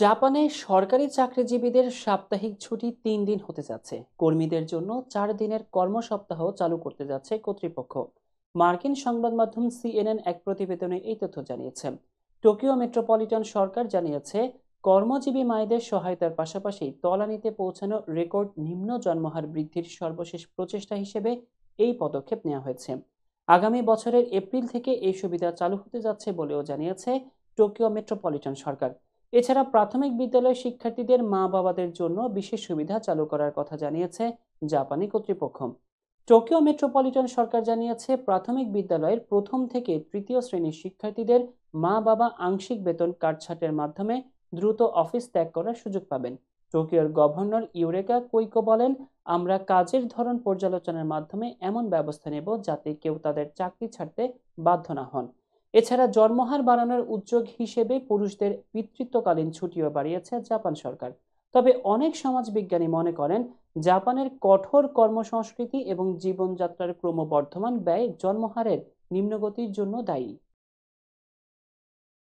জাপানে সরকারি চাকরিজীবীদের সাপ্তাহিক ছুটি ৩ দিন হতে যাচ্ছে। কর্মীদের জন্য ৪ দিনের কর্মসপ্তাহ চালু করতে যাচ্ছে কর্তৃপক্ষ। মার্কিন সংবাদ মাধ্যম সিএনএন এক প্রতিবেদনে এই তথ্য জানিয়েছে। টোকিও মেট্রোপলিটন সরকার জানিয়েছে, কর্মজীবী মায়েদের সহায়তার পাশাপাশি তলানিতে পৌঁছানো রেকর্ড নিম্ন জন্মহার বৃদ্ধির সর্বশেষ প্রচেষ্টা হিসেবে এই পদক্ষেপ নেওয়া হয়েছে। আগামী বছরের এপ্রিল থেকে এই সুবিধা চালু হতে যাচ্ছে বলেও জানিয়েছে টোকিও মেট্রোপলিটন সরকার। এছাড়া প্রাথমিক বিদ্যালয় শিক্ষার্থীদের মা-বাবাদের জন্য বিশেষ সুবিধা চালু করার কথা জানিয়েছে জাপানি কর্তৃপক্ষ। টোকিও মেট্রোপলিটন সরকার জানিয়েছে, প্রাথমিক বিদ্যালয়ের প্রথম থেকে তৃতীয় শ্রেণীর শিক্ষার্থীদের মা-বাবা আংশিক বেতন কাটছাঁটের মাধ্যমে দ্রুত অফিস ত্যাগ করার সুযোগ পাবেন। টোকিওর গভর্নর ইউরেকা কুইকো বলেন, আমরা কাজের ধরন পর্যালোচনার মাধ্যমে এমন ব্যবস্থা নেব যাতে কেউ তাদের চাকরি ছাড়তে বাধ্য না হন। এছাড়া জন্মহার বাড়ানোর উদ্যোগ হিসেবে পুরুষদের পিতৃত্বকালীন ছুটিও বাড়িয়েছে জাপান সরকার। তবে অনেক সমাজবিজ্ঞানী মনে করেন, জাপানের কঠোর কর্মসংস্কৃতি এবং জীবনযাত্রার ক্রমবর্ধমান ব্যয় জন্মহারের নিম্নগতির জন্য দায়ী।